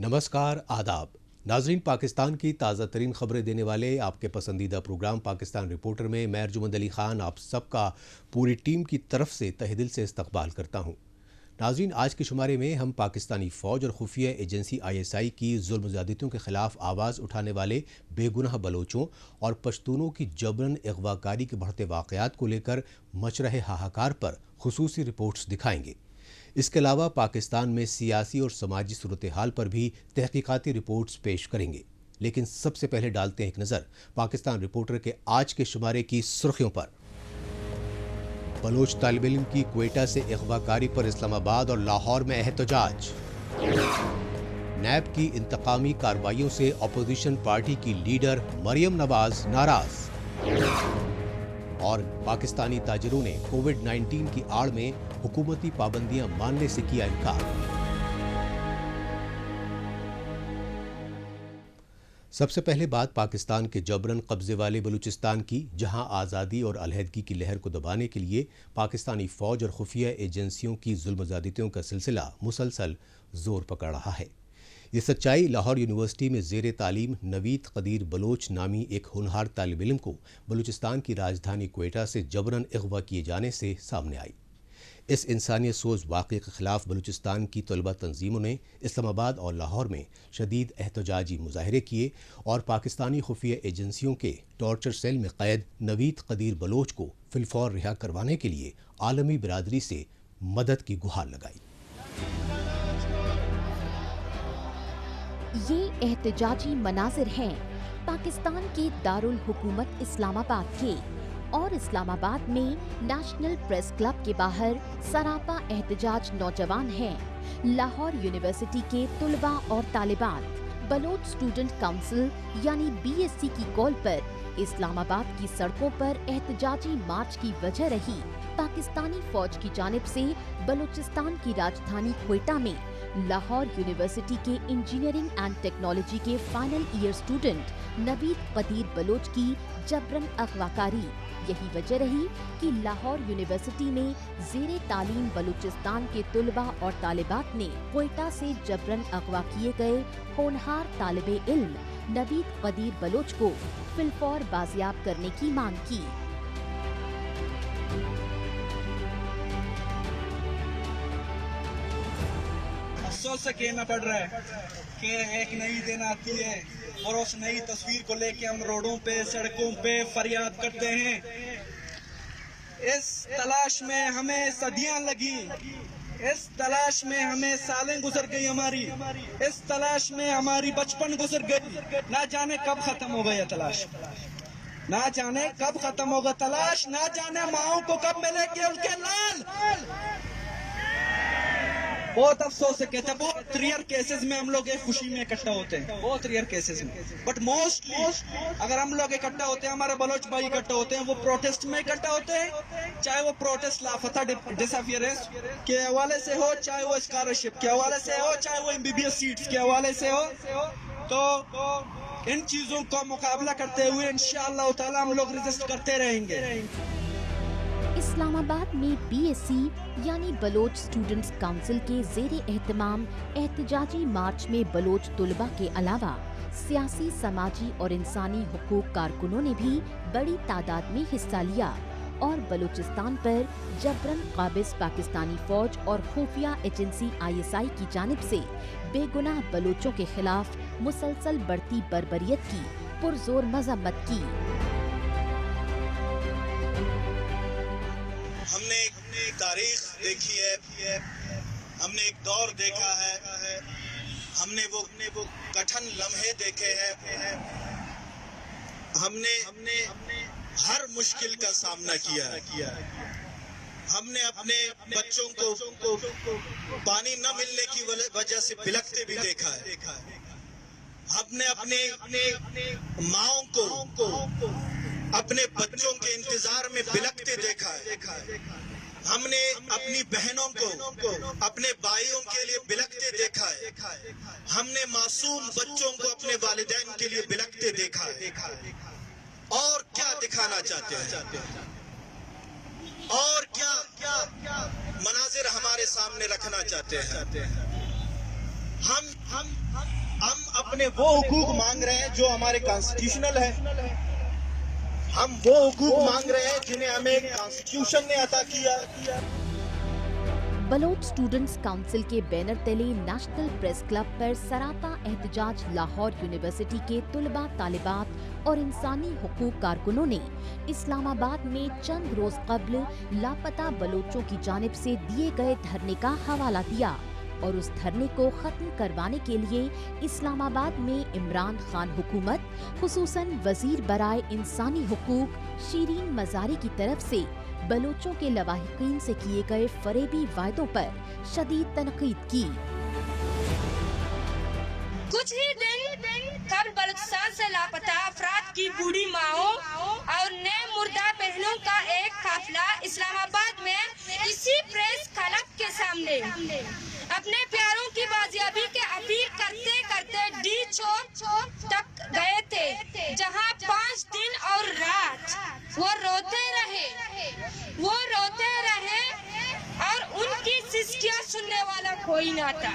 नमस्कार, आदाब नाजरीन। पाकिस्तान की ताज़ा तरीन खबरें देने वाले आपके पसंदीदा प्रोग्राम पाकिस्तान रिपोर्टर में मैं अर्जुमंद अली खान आप सबका पूरी टीम की तरफ से तहे दिल से इस्तकबाल करता हूँ। नाजरीन, आज के शुमारे में हम पाकिस्तानी फ़ौज और खुफिया एजेंसी ISI की जुल्म ज़्यादतियों के ख़िलाफ़ आवाज़ उठाने वाले बेगुनाह बलोचों और पश्तूनों की जबरन अगवाकारी के बढ़ते वाक़यात को लेकर मच रहे हाहाकार पर खुसूसी रिपोर्ट्स दिखाएंगे। इसके अलावा पाकिस्तान में सियासी और समाजी सूरत हाल पर भी तहकीकाती रिपोर्ट्स पेश करेंगे। लेकिन सबसे पहले डालते हैं एक नज़र पाकिस्तान रिपोर्टर के आज के शुमारे की सुर्खियों पर। बलोच तालिब इल्म की क्वेटा से अगवाकारी पर इस्लामाबाद और लाहौर में एहतजाज। नैब की इंतकामी कार्रवाइयों से अपोजिशन पार्टी की लीडर मरियम नवाज नाराज। और पाकिस्तानी ताजिरों ने कोविड-19 की आड़ में हुकूमती पाबंदियां मानने से किया इनकार। सबसे पहले बात पाकिस्तान के जबरन कब्जे वाले बलूचिस्तान की, जहां आज़ादी और अलहदगी की लहर को दबाने के लिए पाकिस्तानी फ़ौज और खुफिया एजेंसियों की जुल्म ज़्यादतियों का सिलसिला मुसलसल जोर पकड़ रहा है। ये सच्चाई लाहौर यूनिवर्सिटी में ज़ेर तालीम नवीद कदीर बलोच नामी एक होनहार तालिब इल्म को बलूचिस्तान की राजधानी क्वेटा से जबरन अगवा किए जाने से सामने आई। इस इंसानियत सोज वाक़े के ख़िलाफ़ बलूचिस्तान की तलबा तंजीमों ने इस्लामाबाद और लाहौर में शदीद एहतजाजी मुजाहरे किए और पाकिस्तानी खुफिया एजेंसियों के टॉर्चर सेल में कैद नवीद कदीर बलोच को फिलफौर रिहा करवाने के लिए आलमी बिरादरी से मदद की गुहार लगाई। ये एहतजाजी मनाजिर हैं पाकिस्तान के दारुल हुकूमत इस्लामाबाद के, और इस्लामाबाद में नेशनल प्रेस क्लब के बाहर सरापा एहतजाज नौजवान हैं। लाहौर यूनिवर्सिटी के तुलबा और तालिबान बलोच स्टूडेंट काउंसिल यानी BSC की कॉल पर इस्लामाबाद की सड़कों पर एहतजाजी मार्च की वजह रही पाकिस्तानी फौज की जानिब से बलूचिस्तान की राजधानी क्वेटा में लाहौर यूनिवर्सिटी के इंजीनियरिंग एंड टेक्नोलॉजी के final year student Naveed Qadeer Baloch की जबरन अगवाकारी। यही वजह रही कि लाहौर यूनिवर्सिटी में ज़ेरे तालीम बलूचिस्तान के तुलबा और तालिबात ने क्वेटा से जबरन अगवा किए गए होनहार तालिबे इल्म नवीद कदीर बलोच को फिलफौर बाजियाब करने की मांग की। अफसोस से कहना पड़ रहा है कि एक नई दिन आती है और उस नई तस्वीर को लेके हम रोडों पे सड़कों पे फरियाद करते हैं। इस तलाश में हमें सदियां लगी, इस तलाश में हमें सालें गुजर गई हमारी, इस तलाश में हमारी बचपन गुजर गई। ना जाने कब खत्म हो गया तलाश, ना जाने कब खत्म होगा तलाश, ना जाने माओं को कब मिलेंगे उनके लाल। बहुत अफसोस से कहते हैं, बहुत रेयर केसेस में हम लोग एक खुशी में इकट्ठा होते हैं, बहुत रेयर केसेस में, बट मोस्टली अगर हम लोग इकट्ठा होते हैं, हमारे बलोच भाई इकट्ठा होते हैं, वो प्रोटेस्ट में इकट्ठा होते हैं। चाहे वो प्रोटेस्ट लापता डिसअपियरेंस के हवाले से हो, चाहे वो स्कॉलरशिप के हवाले से हो, चाहे वो MBBS सीट्स के हवाले से हो, तो इन चीजों का मुकाबला करते हुए इंशाअल्लाह ताला हम लोग रेजिस्ट करते रहेंगे। इस्लामाबाद में BSC यानी बलोच स्टूडेंट्स काउंसिल के ज़ेरे एहतमाम एहतजाजी मार्च में बलोच तुलबा के अलावा सियासी, समाजी और इंसानी हुकूक कारकुनों ने भी बड़ी तादाद में हिस्सा लिया और बलूचिस्तान पर जबरन काबिज पाकिस्तानी फौज और खुफिया एजेंसी ISI की जानिब से बेगुनाह बलोचों के खिलाफ मुसलसल बढ़ती बर्बरियत की पुरजोर मजम्मत की। हमने एक तारीख देखी है, हमने एक दौर देखा है, हमने वो कठिन लम्हे देखे हैं, हमने हर मुश्किल का सामना किया है। हमने अपने बच्चों को पानी न मिलने की वजह से बिलखते भी देखा है। हमने अपने माओं को अपने बच्चों के इंतजार में बिलखते देखा है। हमने अपनी बहनों को अपने भाइयों के लिए बिलखते देखा है। हमने मासूम बच्चों को अपने वालिदैन के लिए बिलखते देखा है। और क्या दिखाना चाहते हैं, और क्या मनाजिर हमारे सामने रखना चाहते हैं। हम हम अपने वो हुकूक मांग रहे हैं जो हमारे कॉन्स्टिट्यूशनल है, हम वो हुकूक मांग रहे हैं जिन्हें हमें कॉन्स्टिट्यूशन ने अता किया। बलोच स्टूडेंट्स काउंसिल के बैनर तले नेशनल प्रेस क्लब पर सरापा एहतजाज लाहौर यूनिवर्सिटी के तुलबा तालिबात और इंसानी हुकूक कारकुनों ने इस्लामाबाद में चंद रोज कब्ल लापता बलोचों की जानिब से दिए गए धरने का हवाला दिया और उस धरने को खत्म करवाने के लिए इस्लामाबाद में इमरान खान हुकूमत, खुसूसन वजीर बराए इंसानी हुकूक शीरीन मजारी की तरफ से बलोचों के लवाहिकीन से किए गए फरेबी वायदों पर शदीद तनकीद की। कुछ ही दिन कल बलूचिस्तान से लापता अफराद की बूढ़ी माओं और नए मुर्दा बहनों का एक काफिला इस्लामाबाद में इसी प्रेस क्लब के सामने अपने प्यारों की बाजियाबी के अपील करते करते डी चौक तक गए थे, जहां 5 दिन और रात वो रोते रहे और उनकी सिस्कियां सुनने वाला कोई ना था।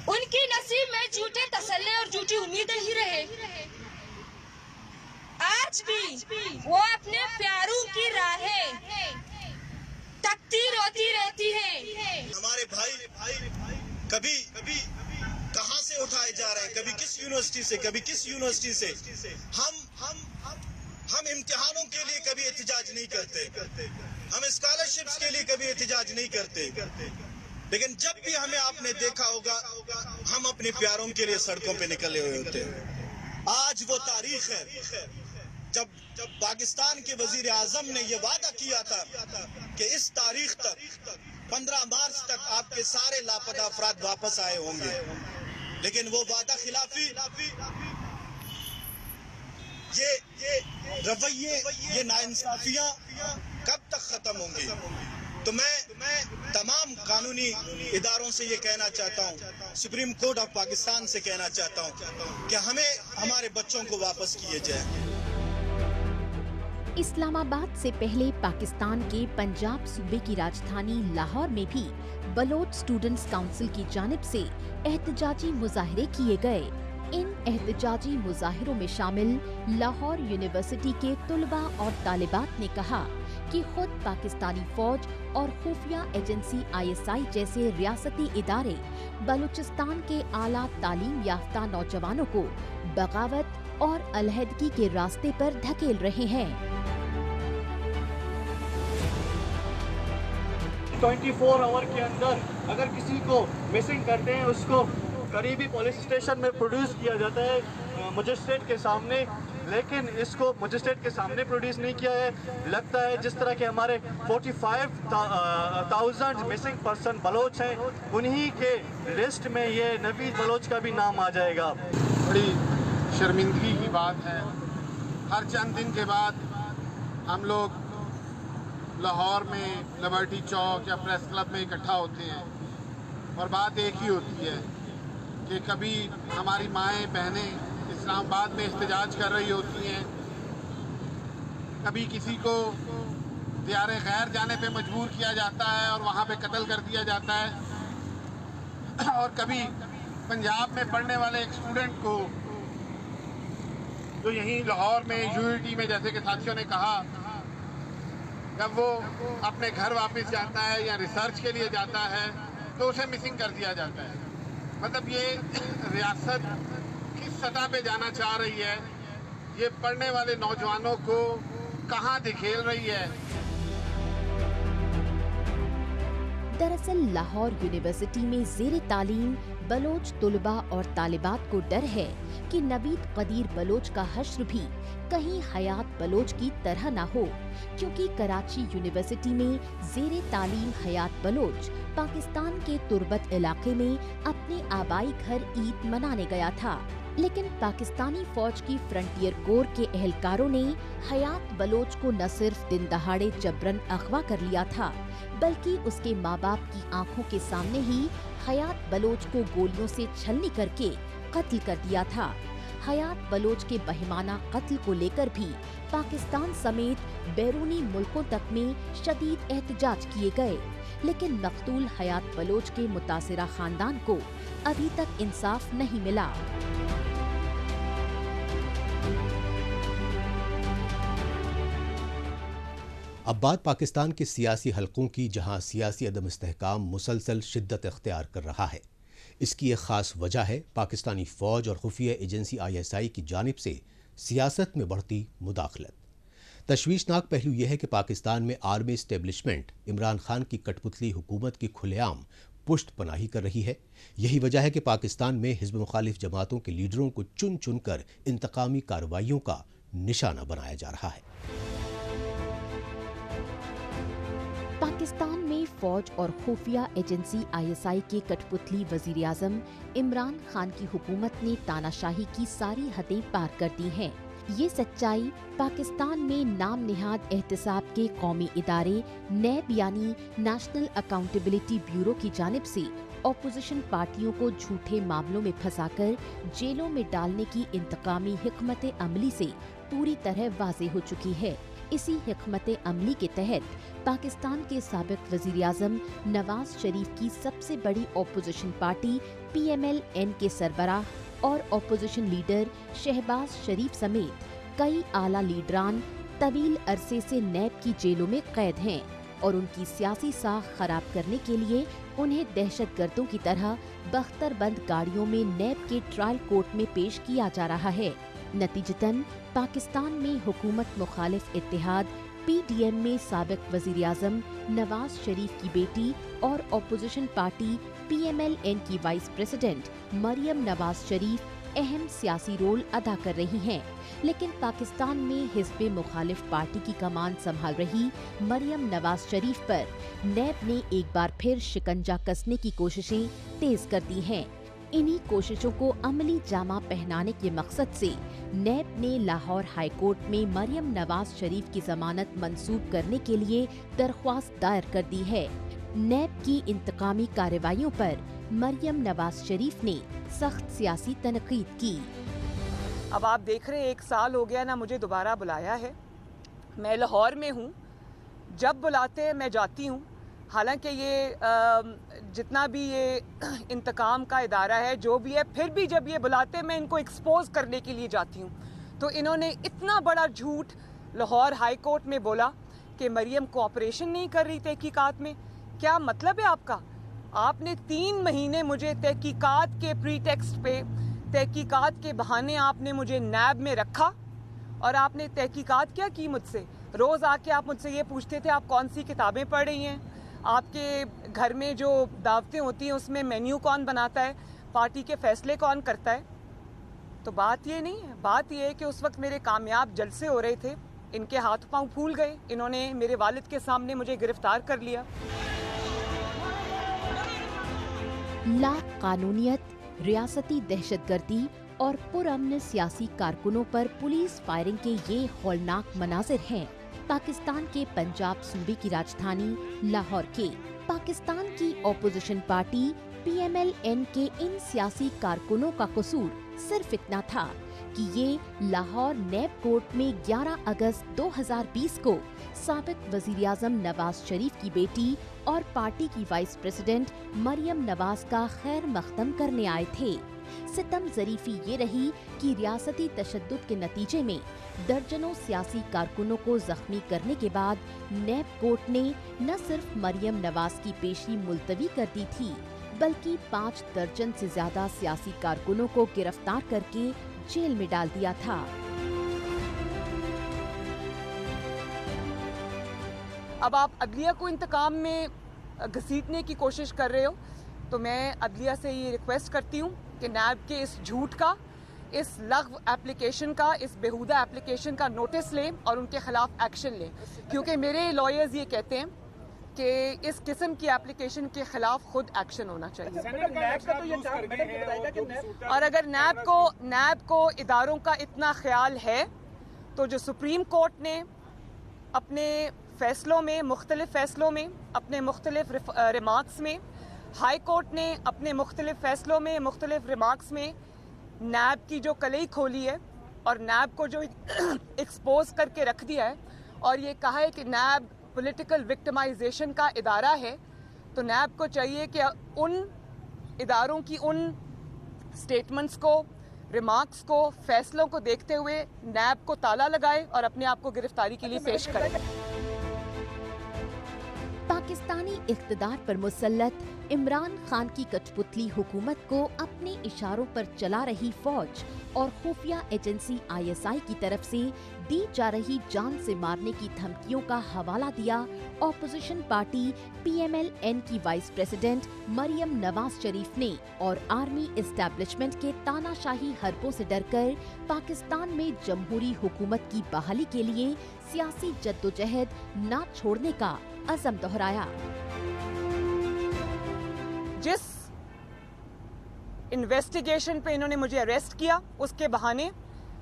उनकी नसीब में झूठे तसल्ले और झूठी उम्मीदें ही रहे। आज भी वो अपने प्यारों की राहें तकती रोती रहती है। हमारे भाई कभी कहां से उठाए जा रहे हैं, कभी किस यूनिवर्सिटी से, कभी किस यूनिवर्सिटी से। हम इम्तिहानों के लिए कभी एहतजाज नहीं करते, हम स्कॉलरशिप्स के लिए कभी एहतजाज नहीं करते, लेकिन जब भी हमें आपने देखा होगा हम अपने प्यारों के लिए सड़कों पे निकले हुए होते हैं। आज वो तारीख है जब पाकिस्तान के वजीर आजम ने ये वादा किया था कि इस तारीख तक 15 मार्च तक आपके सारे लापता अफराद वापस आए होंगे, लेकिन वो वादा खिलाफी, ये रवैये, ये नाइंसाफियां कब तक खत्म होंगी? तो मैं तमाम कानूनी इदारों से ये कहना चाहता हूँ, सुप्रीम कोर्ट ऑफ पाकिस्तान से कहना चाहता हूँ कि हमें हमारे बच्चों को वापस किए जाए। इस्लामाबाद से पहले पाकिस्तान के पंजाब सूबे की राजधानी लाहौर में भी बलोच स्टूडेंट्स काउंसिल की जानिब से एहतजाजी मुजाहरे किए गए। इन एहतजाजी मुजाहिरों में शामिल लाहौर यूनिवर्सिटी के तुलबा और तालिबात ने कहा कि खुद पाकिस्तानी फौज और खुफिया एजेंसी ISI जैसे रियासती इदारे बलूचिस्तान के आला तालीम याफ्ता नौजवानों को बगावत और अलहदगी के रास्ते पर धकेल रहे हैं। 24 आवर के अंदर अगर किसी को मिसिंग करते हैं उसको करीबी पुलिस स्टेशन में प्रोड्यूस किया जाता है मजिस्ट्रेट के सामने, लेकिन इसको मजिस्ट्रेट के सामने प्रोड्यूस नहीं किया है। लगता है जिस तरह के हमारे 45,000 मिसिंग पर्सन बलोच हैं, उन्हीं के लिस्ट में ये नवीद बलोच का भी नाम आ जाएगा। बड़ी शर्मिंदगी की बात है, हर चंद दिन के बाद हम लोग लाहौर में लिबर्टी चौक या प्रेस क्लब में इकट्ठा होते हैं और बात एक ही होती है कि कभी हमारी माएँ बहनें इस्लामाबाद में एहतजाज कर रही होती हैं, कभी किसी को दियारे गैर जाने पे मजबूर किया जाता है और वहाँ पे कत्ल कर दिया जाता है, और कभी पंजाब में पढ़ने वाले एक स्टूडेंट को जो यहीं लाहौर में UUT में, जैसे कि साथियों ने कहा, जब वो अपने घर वापस जाता है या रिसर्च के लिए जाता है तो उसे मिसिंग कर दिया जाता है। मतलब ये रियासत किस सतह पे जाना चाह रही है, ये पढ़ने वाले नौजवानों को कहाँ धकेल रही है। दरअसल लाहौर यूनिवर्सिटी में ज़ेरे तालीम बलोच तुलबा और तालिबात को डर है कि नवीद कदीर बलोच का हश्र भी कहीं हयात बलोच की तरह न हो, क्योंकि कराची यूनिवर्सिटी में ज़ेरे तालीम हयात बलोच पाकिस्तान के तुर्बत इलाके में अपने आबाई घर ईद मनाने गया था, लेकिन पाकिस्तानी फौज की फ्रंटियर कोर के एहलकारों ने हयात बलोच को न सिर्फ दिन दहाड़े जबरन अगवा कर लिया था, बल्कि उसके माँ बाप की आंखों के सामने ही हयात बलोच को गोलियों से छलनी करके कत्ल कर दिया था। حیات بلوچ کے بہیمانہ قتل کو لے کر بھی پاکستان سمیت بیرونی ملکوں تک میں شدید احتجاج کیے گئے، لیکن مقتول حیات بلوچ کے متاثرہ خاندان کو ابھی تک انصاف نہیں ملا۔ اب بات پاکستان کے سیاسی حلقوں کی، جہاں سیاسی عدم استحکام مسلسل شدت اختیار کر رہا ہے۔ اس کی ایک خاص وجہ ہے پاکستانی فوج اور خفیہ ایجنسی ISI کی جانب سے سیاست میں بڑھتی مداخلت۔ تشویشناک پہلو یہ ہے کہ پاکستان میں آرمی اسٹیبلشمنٹ عمران خان کی کٹ پتلی حکومت کی کھلے عام پشت پناہی کر رہی ہے۔ یہی وجہ ہے کہ پاکستان میں حزب مخالف جماعتوں کے لیڈروں کو چن چن کر انتقامی کارروائیوں کا نشانہ بنایا جا رہا ہے۔ پاکستان میں فوج اور خفیہ ایجنسی ISI کے کٹ پتلی وزیر اعظم عمران خان کی حکومت نے تاناشاہی کی ساری حدیں پار کر دی ہیں۔ یہ سچائی پاکستان میں نام نہاد احتساب کے قومی ادارے نیب یعنی نیشنل اکاؤنٹیبلٹی بیورو کی جانب سے اپوزیشن پارٹیوں کو جھوٹے معاملوں میں پھنسا کر جیلوں میں ڈالنے کی انتقامی حکمت عملی سے پوری طرح واضح ہو چکی ہے۔ اسی حکمت عملی کے تحت پاکستان کے سابق وزیر اعظم نواز شریف کی سب سے بڑی اپوزیشن پارٹی PMLN کے سربراہ اور اپوزیشن لیڈر شہباز شریف سمیت کئی اعلیٰ لیڈران طویل عرصے سے نیب کی جیلوں میں قید ہیں اور ان کی سیاسی ساکھ خراب کرنے کے لیے انہیں دہشت گردوں کی طرح بختر بند گاڑیوں میں نیب کے ٹرائل کورٹ میں پیش کیا جا رہا ہے۔ نتیجتاً پاکستان میں حکومت مخالف اتحاد PDM میں سابق وزیر اعظم نواز شریف کی بیٹی اور اپوزیشن پارٹی PMLN کی وائس پریزیڈنٹ مریم نواز شریف اہم سیاسی رول ادا کر رہی ہیں، لیکن پاکستان میں حزب مخالف پارٹی کی کمان سنبھال رہی مریم نواز شریف پر نیب نے ایک بار پھر شکنجہ کسنے کی کوششیں تیز کر دی ہیں۔ انہی کوششوں کو عملی جامہ پہنانے کے مقصد سے نیب نے لاہور ہائی کورٹ میں مریم نواز شریف کی ضمانت منسوخ کرنے کے لیے درخواست دائر کر دی ہے۔ نیب کی انتقامی کارروائیوں پر مریم نواز شریف نے سخت سیاسی تنقید کی۔ اب آپ دیکھ رہے ہیں 1 سال ہو گیا نا مجھے دوبارہ بلایا ہے۔ میں لاہور میں ہوں، جب بلاتے ہیں میں جاتی ہوں، حالانکہ یہ جتنا بھی یہ انتقام کا ادارہ ہے جو بھی ہے، پھر بھی جب یہ بلاتے ہیں میں ان کو ایکسپوز کرنے کے لیے جاتی ہوں۔ تو انہوں نے اتنا بڑا جھوٹ لاہور ہائی کورٹ میں بولا کہ مریم کوآپریشن نہیں کر رہی تحقیقات میں۔ کیا مطلب ہے آپ کا؟ آپ نے 3 مہینے مجھے تحقیقات کے پری ٹیکسٹ پہ، تحقیقات کے بہانے آپ نے مجھے نیب میں رکھا، اور آپ نے تحقیقات کیا کی مجھ سے؟ روز آ کے آپ مجھ سے یہ پوچھتے تھے آپ کون سی کتابیں پڑھ رہی ہیں، آپ کے گھر میں جو دعوتیں ہوتی ہیں اس میں مینیو کون بناتا ہے، پارٹی کے فیصلے کون کرتا ہے؟ تو بات یہ نہیں ہے، بات یہ ہے کہ اس وقت میرے کامیاب جلسے ہو رہے تھے، ان کے ہاتھ پاؤں پھول گئے، انہوں نے میرے والد کے سامنے مجھے گرفتار کر لیا۔ لا قانونیت، ریاستی دہشت گردی اور پرامن سیاسی کارکنوں پر پولیس فائرنگ کے یہ ہولناک مناظر ہیں پاکستان کے پنجاب صوبے کی راجدھانی لاہور کے۔ پاکستان کی اپوزیشن پارٹی PMLN کے ان سیاسی کارکنوں کا قصور صرف اتنا تھا کہ یہ لاہور نیب کورٹ میں 11 اگست 2020 کو سابق وزیر اعظم نواز شریف کی بیٹی اور پارٹی کی وائس پریزیڈنٹ مریم نواز کا خیر مقدم کرنے آئے تھے۔ ستم ظریفی یہ رہی کہ ریاستی تشدد کے نتیجے میں درجنوں سیاسی کارکنوں کو زخمی کرنے کے بعد نیب کورٹ نے نہ صرف مریم نواز کی پیشی ملتوی کر دی تھی بلکہ 5 درجن سے زیادہ سیاسی کارکنوں کو گرفتار کر کے جیل میں ڈال دیا تھا۔ اب آپ عدلیہ کو انتقام میں گھسیٹنے کی کوشش کر رہے ہو، تو میں عدلیہ سے یہ ریکویسٹ کرتی ہوں کہ نیب کے اس جھوٹ کا، اس لغو ایپلیکیشن کا، اس بیہودہ ایپلیکیشن کا نوٹس لیں اور ان کے خلاف ایکشن لیں، کیونکہ میرے لائرز یہ کہتے ہیں کہ اس قسم کی ایپلیکیشن کے خلاف خود ایکشن ہونا چاہیے۔ اور اگر نیب کو اداروں کا اتنا خیال ہے تو جو سپریم کورٹ نے اپنے فیصلوں میں، مختلف فیصلوں میں، اپنے مختلف ریمارکس میں، ہائی کورٹ نے اپنے مختلف فیصلوں میں، مختلف ریمارکس میں نیب کی جو کلئی کھولی ہے اور نیب کو جو ایکسپوز کر کے رکھ دیا ہے اور یہ کہا ہے کہ نیب پولیٹیکل وکٹمائزیشن کا ادارہ ہے، تو نیب کو چاہیے کہ ان اداروں کی ان سٹیٹمنٹس کو، ریمارکس کو، فیصلوں کو دیکھتے ہوئے نیب کو تالا لگائے اور اپنے آپ کو گرفتاری کے لیے پیش کرے۔ پاکستانی اقتدار پر مسلط عمران خان کی کٹھ پتلی حکومت کو اپنے اشاروں پر چلا رہی فوج اور خفیہ ایجنسی ISI کی طرف سے دی جا رہی جان سے مارنے کی دھمکیوں کا حوالہ دیا اپوزیشن پارٹی PMLN کی وائس پریزیڈنٹ مریم نواز شریف نے، اور آرمی اسٹیبلشمنٹ کے تانا شاہی حربوں سے ڈر کر پاکستان میں جمہوری حکومت کی بحالی کے لیے سیاسی جدوجہد نہ چھوڑنے کا عزم دہرایا۔ جس انویسٹیگیشن پہ انہوں نے مجھے اریسٹ کیا، اس کے بہانے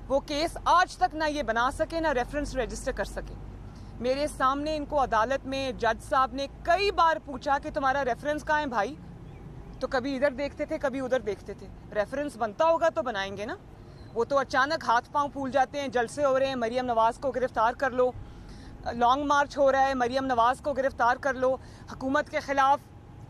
وہ کیس آج تک نہ یہ بنا سکے نہ ریفرنس رجسٹر کر سکے۔ میرے سامنے ان کو عدالت میں جج صاحب نے کئی بار پوچھا کہ تمہارا ریفرنس کہاں ہے بھائی؟ تو کبھی ادھر دیکھتے تھے، کبھی ادھر دیکھتے تھے۔ ریفرنس بنتا ہوگا تو بنائیں گے نا، وہ تو اچانک ہاتھ پاؤں پھول جاتے ہیں، جلسے ہو رہے ہیں مریم نواز کو گرفتار کر لو، لانگ مارچ ہو رہا ہے مریم نواز کو گرفتار کر لو، حکومت کے خلاف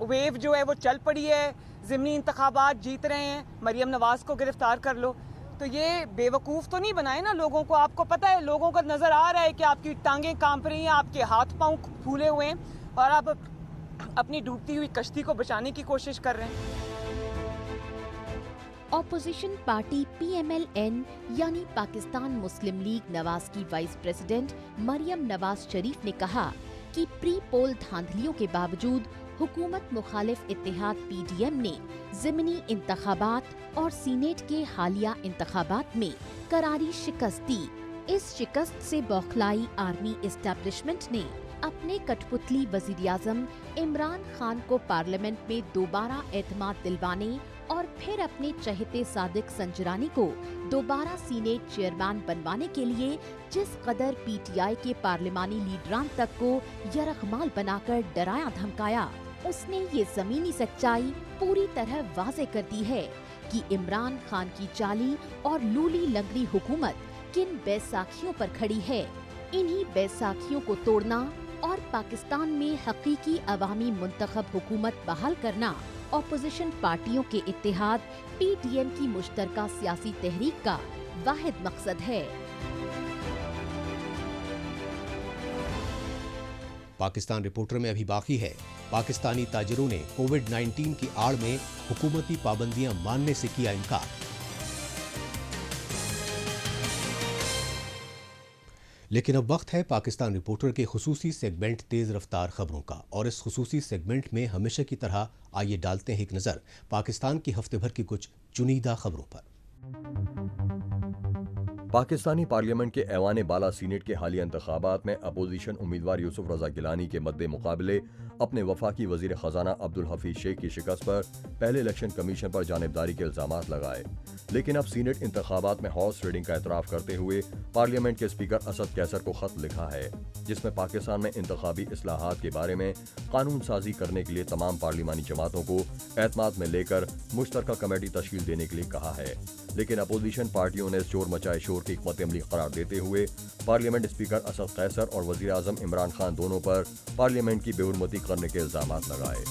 ویو جو ہے وہ چل پڑی ہے، ضمنی انتخابات جیت رہے ہیں، مریم نواز کو گرفتار کر لو۔ تو یہ بے وقوف تو نہیں بنائے نا لوگوں کو، آپ کو پتہ ہے، لوگوں کو نظر آ رہا ہے کہ آپ کی ٹانگیں کانپ رہی ہیں، آپ کے ہاتھ پاؤں پھولے ہوئے ہیں اور آپ اپنی ڈوبتی ہوئی کشتی کو بچانے کی کوشش کر رہے ہیں۔ اپوزیشن پارٹی PMLN یعنی پاکستان مسلم لیگ نواز کی وائس پریزیڈنٹ مریم نواز شریف نے کہا کہ پری پول دھاندلیوں کے باوجود حکومت مخالف اتحاد PDM نے ضمنی انتخابات اور سینیٹ کے حالیہ انتخابات میں کراری شکست دی۔ اس شکست سے بوکھلائی آرمی اسٹیبلشمنٹ نے اپنے کٹھ پتلی وزیر اعظم عمران خان کو پارلیمنٹ میں دوبارہ اعتماد دلوانے اور پھر اپنے چہیتے صادق سنجرانی کو دوبارہ سینیٹ چیئرمین بنوانے کے لیے جس قدر PTI کے پارلیمانی لیڈران تک کو یرغمال بنا کر ڈرایا دھمکایا، اس نے یہ زمینی سچائی پوری طرح واضح کر دی ہے کہ عمران خان کی جعلی اور لولی لنگڑی حکومت کن بیساکھیوں پر کھڑی ہے۔ انہی بیساکھیوں کو توڑنا اور پاکستان میں حقیقی عوامی منتخب حکومت بحال کرنا اپوزیشن پارٹیوں کے اتحاد PDM کی مشترکہ سیاسی تحریک کا واحد مقصد ہے۔ پاکستان رپورٹر میں ابھی باقی ہے، پاکستانی تاجروں نے کووڈ-19 کی آڑ میں حکومتی پابندیاں ماننے سے کیا انکار۔ لیکن اب وقت ہے پاکستان رپورٹر کے خصوصی سیگمنٹ تیز رفتار خبروں کا، اور اس خصوصی سیگمنٹ میں ہمیشہ کی طرح آئیے ڈالتے ہیں ایک نظر پاکستان کی ہفتے بھر کی کچھ چنیدہ خبروں پر۔ پاکستانی پارلیمنٹ کے ایوان بالا سینیٹ کے حالیہ انتخابات میں اپوزیشن امیدوار یوسف رضا گیلانی کے مد مقابلے اپنے وفاقی وزیر خزانہ عبدالحفیظ شیخ کی شکست پر پہلے الیکشن کمیشن پر جانبداری کے الزامات لگائے، لیکن اب سینیٹ انتخابات میں ہارس ریڈنگ کا اعتراف کرتے ہوئے پارلیمنٹ کے اسپیکر اسد قیصر کو خط لکھا ہے، جس میں پاکستان میں انتخابی اصلاحات کے بارے میں قانون سازی کرنے کے لیے تمام پارلیمانی جماعتوں کو اعتماد میں لے کر مشترکہ کمیٹی تشکیل دینے کے لیے کہا ہے، لیکن اپوزیشن پارٹیوں نے شور مچائے شور کی حکمت عملی قرار دیتے ہوئے پارلیمنٹ اسپیکر اسد قیصر اور وزیر اعظم عمران خان دونوں پر پارلیمنٹ کی بے حرمتی کرنے کے الزامات لگائے۔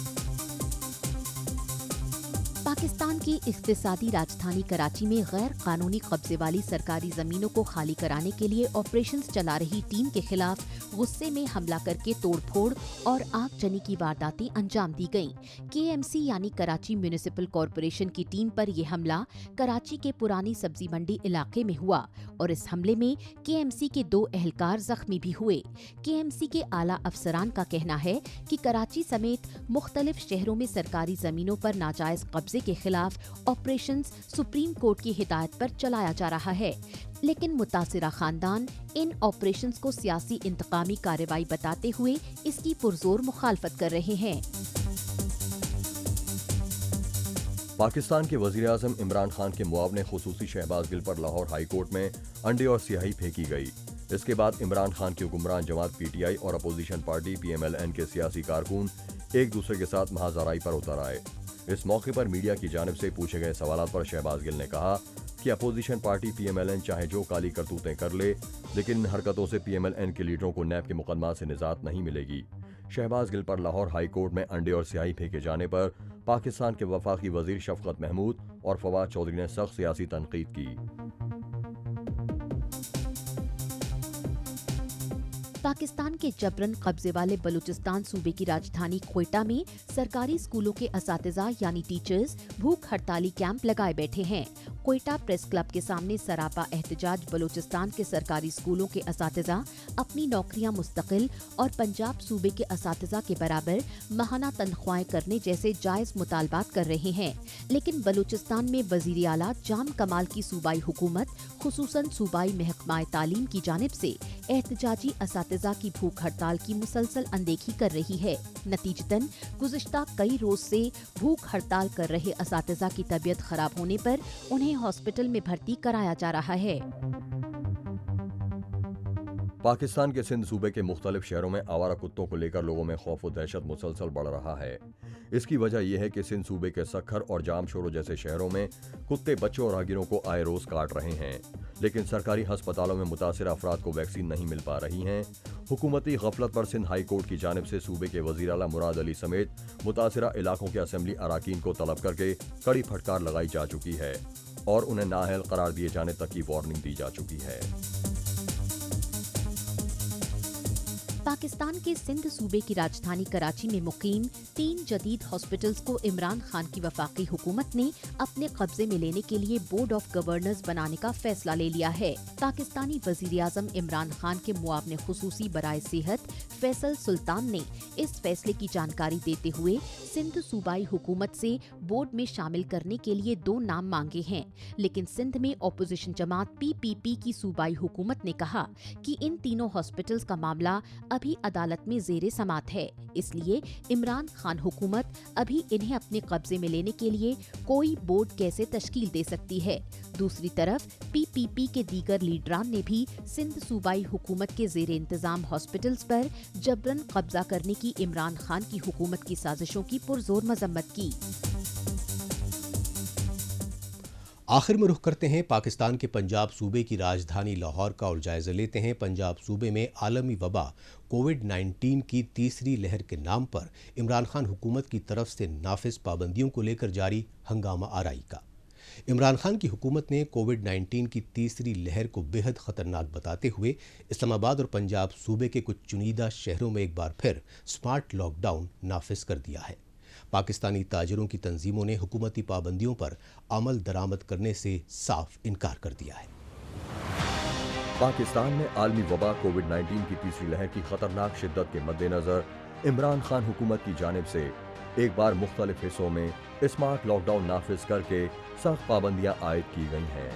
پاکستان کی اقتصادی راجدھانی کراچی میں غیر قانونی قبضے والی سرکاری زمینوں کو خالی کرانے کے لیے آپریشنز چلا رہی ٹیم کے خلاف غصے میں حملہ کر کے توڑ پھوڑ اور آگ جنی کی وارداتیں انجام دی گئیں۔ KMC یعنی کراچی میونسپل کارپوریشن کی ٹیم پر یہ حملہ کراچی کے پرانی سبزی منڈی علاقے میں ہوا، اور اس حملے میں KMC کے 2 اہلکار زخمی بھی ہوئے۔ KMC کے اعلیٰ افسران کا کہنا ہے کہ کراچی سمیت مختلف شہروں میں سرکاری زمینوں پر ناجائز قبضے کے خلاف آپریشنز سپریم کورٹ کی ہدایت پر چلایا جا رہا ہے، لیکن متاثرہ خاندان ان آپریشنز کو سیاسی انتقامی کارروائی بتاتے ہوئے اس کی پرزور مخالفت کر رہے ہیں۔ پاکستان کے وزیر اعظم عمران خان کے معاون خصوصی شہباز گل پر لاہور ہائی کورٹ میں انڈے اور سیاہی پھینکی گئی۔ اس کے بعد عمران خان کی حکمران جماعت PTI اور اپوزیشن پارٹی PMLN کے سیاسی کارکن ایک دوسرے کے ساتھ محاذ آرائی پر اتر آئے۔ اس موقع پر میڈیا کی جانب سے پوچھے گئے سوالات پر شہباز گل نے کہا، कि अपोजिशन पार्टी PMLN चाहे जो काली करतूतें कर ले, लेकिन इन हरकतों से PMLN के लीडरों को नैब के मुकदमा से निजात नहीं मिलेगी। शहबाज गिल पर लाहौर हाई कोर्ट में अंडे और स्याही फेंके जाने पर पाकिस्तान के वफाकी वजीर शफकत महमूद और फवाद चौधरी ने सख्त सियासी तनकीद की। पाकिस्तान के जबरन कब्जे वाले बलूचिस्तान सूबे की राजधानी क्वेटा में सरकारी स्कूलों के असातिज़ा यानी टीचर्स भूख हड़ताली कैंप लगाए बैठे हैं। क्वेटा प्रेस क्लब के सामने सरापा एहतजाज बलूचिस्तान के सरकारी स्कूलों के असातिज़ा अपनी नौकरियां मुस्तकिल और पंजाब सूबे के असातिज़ा के बराबर माहाना तनख्वाहें करने जैसे जायज मुतालबात कर रहे हैं। लेकिन बलूचिस्तान में वजीर आला जाम कमाल की सूबाई हुकूमत खुसूसन सूबाई महकमा तालीम की जानिब से एहतजाजी असातिज़ा की भूख हड़ताल की मुसलसल अनदेखी कर रही है। नतीजतन गुज़िश्ता कई रोज से भूख हड़ताल कर रहे असातिज़ा की तबीयत खराब होने पर उन्हें हॉस्पिटल में भर्ती कराया जा रहा है। पाकिस्तान के सिंध सूबे के मुख्तलिफ शहरों में आवारा कुत्तों को लेकर लोगों में खौफ व दहशत मुसलसल बढ़ रहा है। इसकी वजह यह है कि सिंध सूबे के सखर और जामशोरो जैसे शहरों में कुत्ते बच्चों और राहगीरों को आए रोज काट रहे हैं, लेकिन सरकारी अस्पतालों में मुतासिर अफराद को वैक्सीन नहीं मिल पा रही हैं। हुकूमती गफलत पर सिंध हाई कोर्ट की जानिब से सूबे के वजीर आला मुराद अली समेत मुतासिरा इलाकों के असेंबली अराकीन को तलब करके कड़ी फटकार लगाई जा चुकी है और उन्हें नाअहल करार दिए जाने तक की वार्निंग दी जा चुकी है। पाकिस्तान के सिंध सूबे की राजधानी कराची में मुकीम 3 जदीद हॉस्पिटल्स को इमरान खान की वफाकी हुकूमत ने अपने कब्जे में लेने के लिए बोर्ड ऑफ गवर्नर्स बनाने का फैसला ले लिया है। पाकिस्तानी वजीर आज़म इमरान खान के मुआवने खुसूसी बराए सेहत फैसल सुल्तान ने इस फैसले की जानकारी देते हुए सिंध सूबाई हुकूमत से बोर्ड में शामिल करने के लिए 2 नाम मांगे हैं, लेकिन सिंध में अपोजिशन जमात PPP की सूबाई हुकूमत ने कहा कि इन तीनों हॉस्पिटल्स का मामला अभी अदालत में ज़ेरे समात है, इसलिए इमरान खान हुकूमत अभी इन्हें अपने कब्जे में लेने के लिए कोई बोर्ड कैसे तश्कील दे सकती है। दूसरी तरफ PPP के दीगर लीडरान ने भी सिंध सूबाई हुकूमत के ज़ेरे इंतजाम हॉस्पिटल्स पर जबरन कब्जा करने की इमरान खान की हुकूमत की साजिशों की पुरजोर मजम्मत की। आखिर में रुख करते हैं पाकिस्तान के पंजाब सूबे की राजधानी लाहौर का और जायजा लेते हैं पंजाब सूबे में आलमी वबा कोविड-19 की तीसरी लहर के नाम पर इमरान खान हुकूमत की तरफ से नाफिज पाबंदियों को लेकर जारी हंगामा आराई का। इमरान खान की हुकूमत ने कोविड-19 की तीसरी लहर को बेहद खतरनाक बताते हुए इस्लामाबाद और पंजाब सूबे के कुछ चुनिंदा शहरों में एक बार फिर स्मार्ट लॉकडाउन नाफिज कर दिया है। पाकिस्तानी ताजिरों की तंजीमों ने हुकूमती पाबंदियों पर अमल दरामद करने से साफ इनकार कर दिया है। पाकिस्तान में आलमी वबा कोविड-19 की तीसरी लहर की खतरनाक शिद्दत के मद्देनजर इमरान खान हुकूमत की जानिब से एक बार मुख्तलिफ हिस्सों में स्मार्ट लॉकडाउन नाफिज करके सख्त पाबंदियां आयद की गई हैं,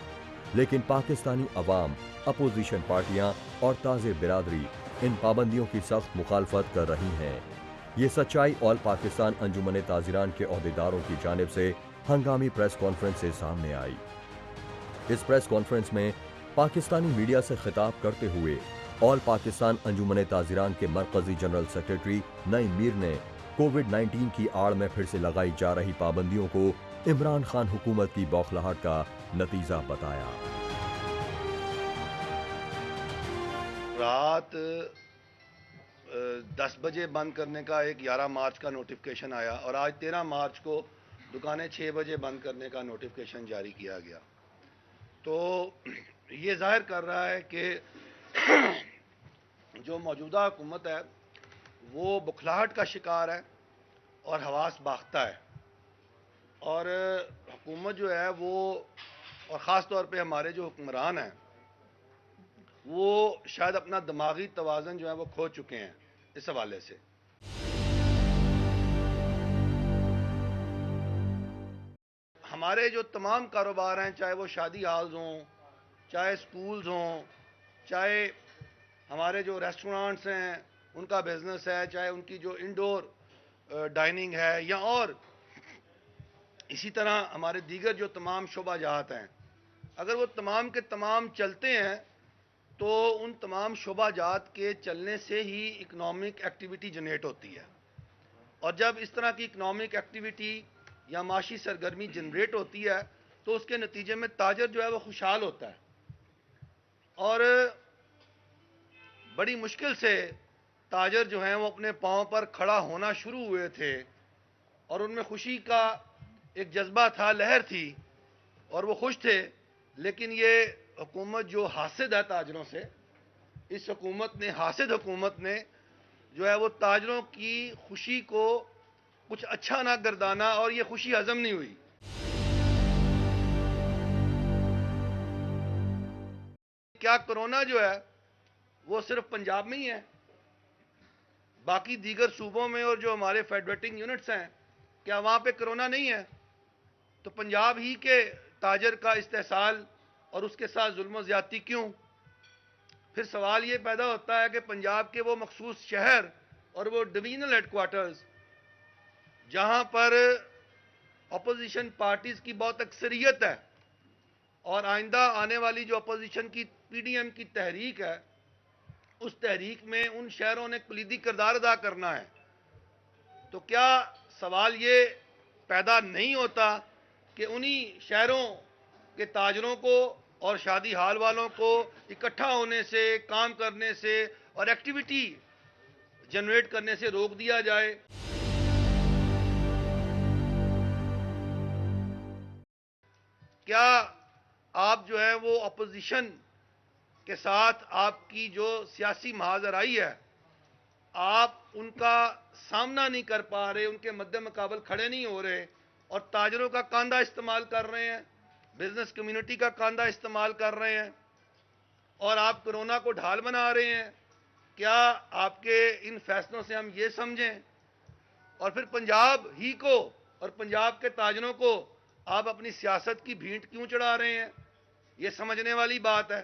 लेकिन पाकिस्तानी अवाम, अपोजिशन पार्टियां और ताज़े बिरादरी इन पाबंदियों की सख्त मुखालफत कर रही हैं। ये सच्चाई ऑल पाकिस्तान अंजुमन ताजिरान के अहदेदारों की जानिब से हंगामी प्रेस कॉन्फ्रेंस से सामने आई। इस प्रेस कॉन्फ्रेंस में पाकिस्तानी मीडिया से खिताब करते हुए ऑल पाकिस्तान अंजुमन ताजिरान के मरकजी जनरल सेक्रेटरी नईम मीर ने कोविड-19 की आड़ में फिर से लगाई जा रही पाबंदियों को इमरान खान हुकूमत की बौखलाहट का नतीजा बताया। रात 10 बजे बंद करने का एक 11 मार्च का नोटिफिकेशन आया और आज 13 मार्च को दुकानें 6 बजे बंद करने का नोटिफिकेशन जारी किया गया। तो ये जाहिर कर रहा है कि जो मौजूदा हुकूमत है वो बुखलाहट का शिकार है और हवास बाख्ता है, और हुकूमत जो है वो, और ख़ास तौर पे हमारे जो हुक्मरान हैं वो शायद अपना दिमागी तवाज़न जो है वो खो चुके हैं। इस हवाले से हमारे जो तमाम कारोबार हैं, चाहे वो शादी हॉल्स हों, चाहे स्कूल्स हों, चाहे हमारे जो रेस्टोरेंट्स हैं उनका बिजनेस है, चाहे उनकी जो इंडोर डाइनिंग है, या और इसी तरह हमारे दीगर जो तमाम शोबाजात हैं, अगर वो तमाम के तमाम चलते हैं तो उन तमाम शोबाजात के चलने से ही इकनॉमिक एक्टिविटी जनरेट होती है, और जब इस तरह की इकनॉमिक एक्टिविटी या माशी सरगर्मी जनरेट होती है تو اس کے نتیجے میں تاجر جو ہے وہ خوشحال ہوتا ہے، اور بڑی مشکل سے تاجر جو ہیں وہ اپنے پاؤں پر کھڑا ہونا شروع ہوئے تھے، اور ان میں خوشی کا ایک جذبہ تھا، لہر تھی، اور وہ خوش تھے. لیکن یہ حکومت جو حاسد ہے تاجروں سے، اس حکومت نے، حاسد حکومت نے جو ہے وہ تاجروں کی خوشی کو کچھ اچھا نہ گردانا، اور یہ خوشی ہضم نہیں ہوئی. کیا کرونا جو ہے وہ صرف پنجاب میں ہی ہے؟ باقی دیگر صوبوں میں اور جو ہمارے فیڈریٹنگ یونٹس ہیں، کیا وہاں پہ کرونا نہیں ہے؟ تو پنجاب ہی کے تاجر کا استحصال اور اس کے ساتھ ظلم و زیادتی کیوں؟ پھر سوال یہ پیدا ہوتا ہے کہ پنجاب کے وہ مخصوص شہر اور وہ ڈویژنل ہیڈ کوارٹرز جہاں پر اپوزیشن پارٹیز کی بہت اکثریت ہے، اور آئندہ آنے والی جو اپوزیشن کی پی ڈی ایم کی تحریک ہے، اس تحریک میں ان شہروں نے کلیدی کردار ادا کرنا ہے. تو کیا سوال یہ پیدا نہیں ہوتا کہ انہی شہروں کے تاجروں کو اور شادی حال والوں کو اکٹھا ہونے سے، کام کرنے سے اور ایکٹیویٹی جنریٹ کرنے سے روک دیا جائے؟ کیا آپ جو ہے وہ اپوزیشن کے ساتھ آپ کی جو سیاسی محاذ آرائی ہے، آپ ان کا سامنا نہیں کر پا رہے، ان کے مد مقابل کھڑے نہیں ہو رہے، اور تاجروں کا کاندھا استعمال کر رہے ہیں، بزنس کمیونٹی کا کاندھا استعمال کر رہے ہیں، اور آپ کرونا کو ڈھال بنا رہے ہیں؟ کیا آپ کے ان فیصلوں سے ہم یہ سمجھیں، اور پھر پنجاب ہی کو اور پنجاب کے تاجروں کو آپ اپنی سیاست کی بھینٹ کیوں چڑھا رہے ہیں؟ یہ سمجھنے والی بات ہے.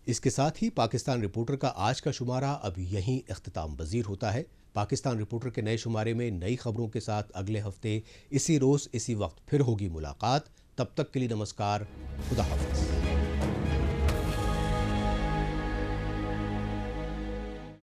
اس کے ساتھ ہی پاکستان رپورٹر کا آج کا شمارہ اب یہیں اختتام پذیر ہوتا ہے. پاکستان رپورٹر کے نئے شمارے میں نئی خبروں کے ساتھ اگلے ہفتے اسی روز اسی وقت پھر ہوگی ملاقات. تب تک کے لیے نمسکار، خدا حافظ.